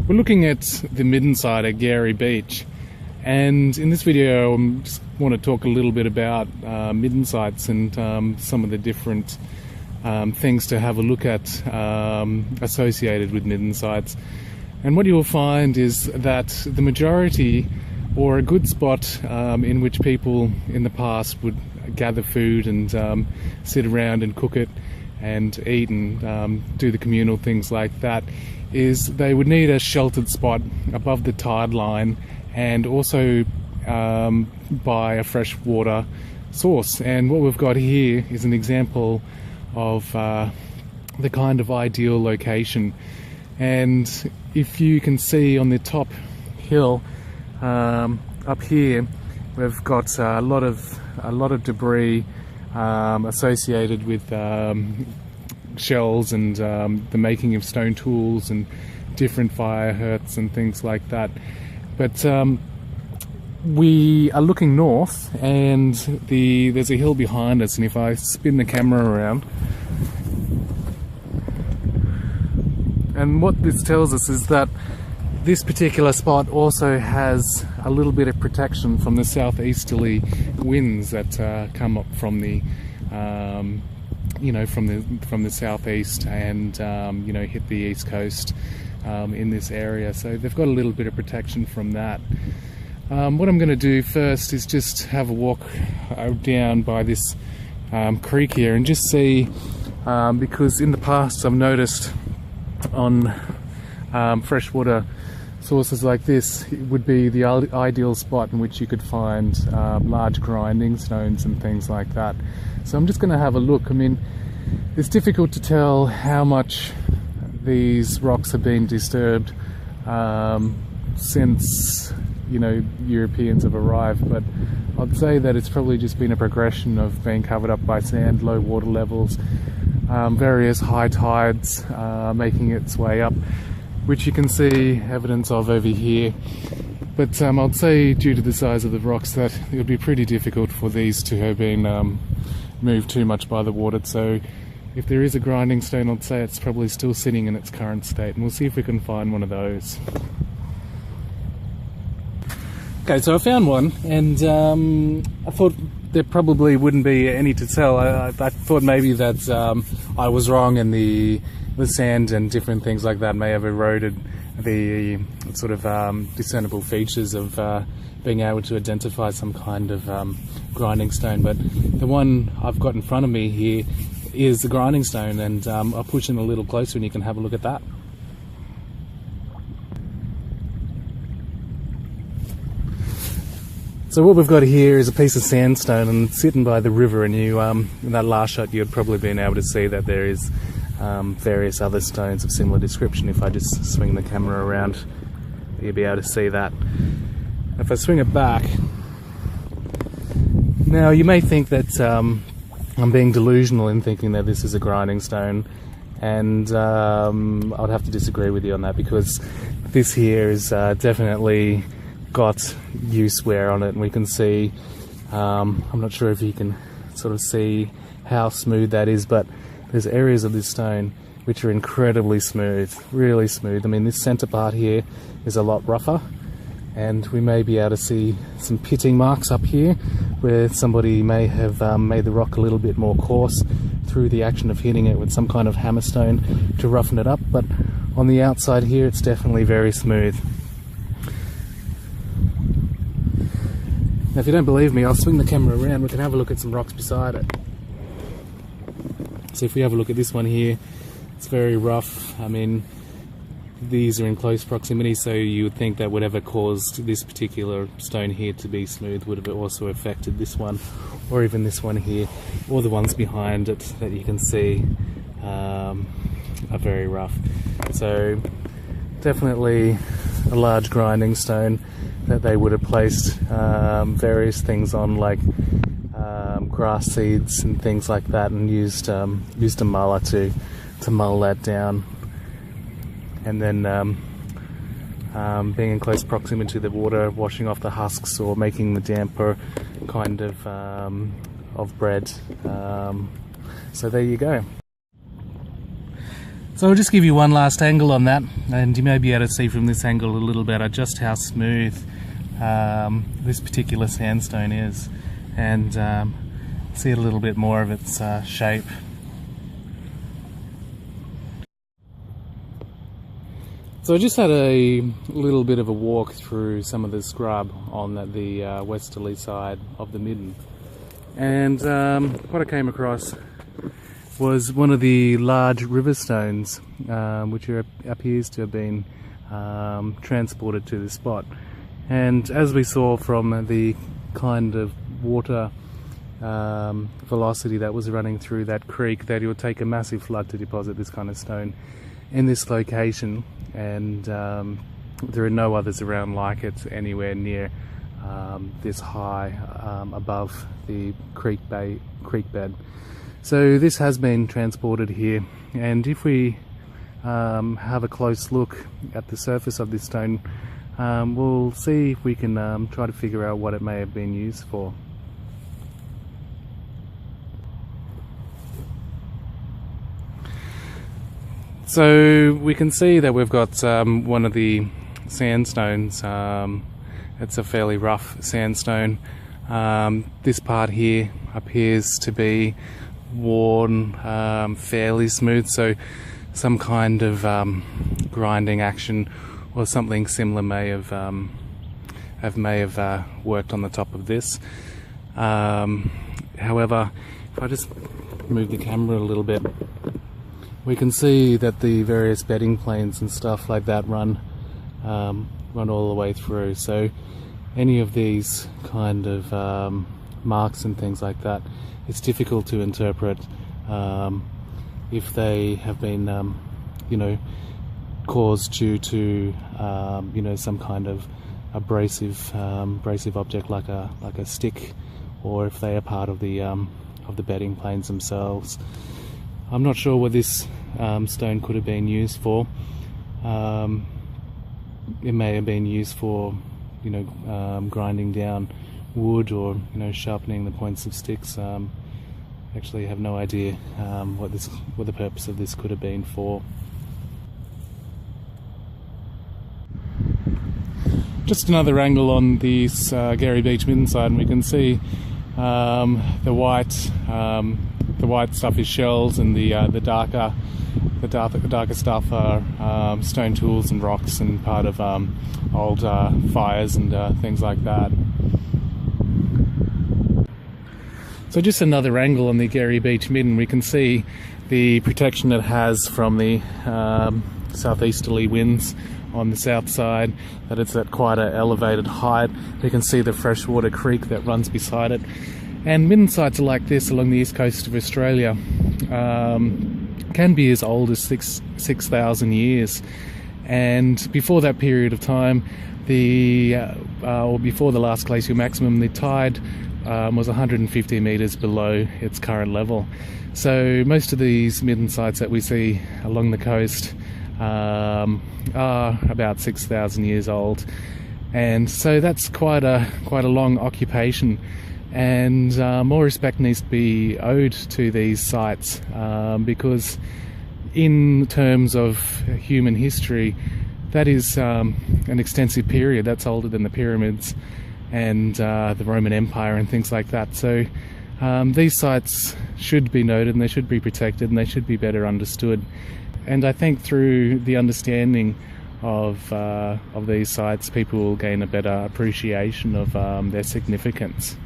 We're looking at the Midden side at Garie Beach, and in this video I just want to talk a little bit about Midden sites and some of the different things to have a look at associated with Midden sites. And what you will find is that the majority, or a good spot in which people in the past would gather food and sit around and cook it and eat and do the communal things like that, is they would need a sheltered spot above the tide line and also by a fresh water source. And what we've got here is an example of the kind of ideal location. And if you can see on the top hill up here, we've got a lot of debris associated with shells and the making of stone tools and different fire hurts and things like that. But we are looking north, and there's a hill behind us, and if I spin the camera around, and what this tells us is that this particular spot also has a little bit of protection from the south-easterly winds that come up from the from the southeast and hit the east coast in this area. So they've got a little bit of protection from that. What I'm going to do first is just have a walk down by this creek here and just see, because in the past I've noticed on freshwater sources like this, it would be the ideal spot in which you could find large grinding stones and things like that. So I'm just going to have a look. I mean, it's difficult to tell how much these rocks have been disturbed since Europeans have arrived, but I'd say that it's probably just been a progression of being covered up by sand, low water levels, various high tides making its way up, which you can see evidence of over here. But I'd say due to the size of the rocks that it would be pretty difficult for these to have been moved too much by the water. So if there is a grinding stone, I'd say it's probably still sitting in its current state, and we'll see if we can find one of those. Okay, so I found one, and I thought there probably wouldn't be any to tell. I thought maybe that I was wrong, and the sand and different things like that may have eroded the sort of discernible features of being able to identify some kind of grinding stone. But the one I've got in front of me here is the grinding stone, and I'll push in a little closer and you can have a look at that. So what we've got here is a piece of sandstone, and it's sitting by the river, and you in that last shot you'd probably been able to see that there is various other stones of similar description. If I just swing the camera around, you'll be able to see that. If I swing it back, now you may think that I'm being delusional in thinking that this is a grinding stone, and I'd have to disagree with you on that, because this here is definitely got use wear on it, and we can see, I'm not sure if you can sort of see how smooth that is, but there's areas of this stone which are incredibly smooth, really smooth. I mean, this center part here is a lot rougher, and we may be able to see some pitting marks up here where somebody may have made the rock a little bit more coarse through the action of hitting it with some kind of hammerstone to roughen it up. But on the outside here, it's definitely very smooth. Now, if you don't believe me, I'll swing the camera around. We can have a look at some rocks beside it. So if we have a look at this one here, it's very rough. I mean, these are in close proximity, so you would think that whatever caused this particular stone here to be smooth would have also affected this one, or even this one here, or the ones behind it that you can see are very rough. So definitely a large grinding stone that they would have placed various things on, like grass seeds and things like that, and used a muller to mull that down, and then being in close proximity to the water, washing off the husks or making the damper kind of bread. So there you go. So I'll just give you one last angle on that, and you may be able to see from this angle a little better just how smooth this particular sandstone is, and see a little bit more of its shape. So I just had a little bit of a walk through some of the scrub on the westerly side of the Midden, and what I came across was one of the large river stones, which appears to have been transported to the spot. And as we saw from the kind of water velocity that was running through that creek, that it would take a massive flood to deposit this kind of stone in this location, and there are no others around like it anywhere near this high above the creek bed. So this has been transported here, and if we have a close look at the surface of this stone, we'll see if we can try to figure out what it may have been used for. So we can see that we've got one of the sandstones. It's a fairly rough sandstone. This part here appears to be worn fairly smooth, so some kind of grinding action or something similar may have worked on the top of this. However, if I just move the camera a little bit, we can see that the various bedding planes and stuff like that run all the way through. So any of these kind of marks and things like that, it's difficult to interpret if they have been, caused due to, some kind of abrasive object like a stick, or if they are part of the bedding planes themselves. I'm not sure what this stone could have been used for. It may have been used for, grinding down wood, or sharpening the points of sticks. Actually have no idea what the purpose of this could have been for. Just another angle on this Garie Beach Midden side, and we can see the white stuff is shells, and the darker stuff are stone tools and rocks, and part of old fires and things like that. So just another angle on the Garie Beach Midden, we can see the protection it has from the south-easterly winds on the south side, that it's at quite an elevated height. You can see the freshwater creek that runs beside it. And midden sites like this along the east coast of Australia can be as old as 6,000 years. And before that period of time, or before the last glacial maximum, the tide was 150 metres below its current level. So most of these midden sites that we see along the coast are about 6,000 years old, and so that's quite a long occupation, and more respect needs to be owed to these sites, because in terms of human history, that is an extensive period. That's older than the pyramids and the Roman Empire and things like that. So these sites should be noted, and they should be protected, and they should be better understood. And I think through the understanding of these sites, people will gain a better appreciation of their significance.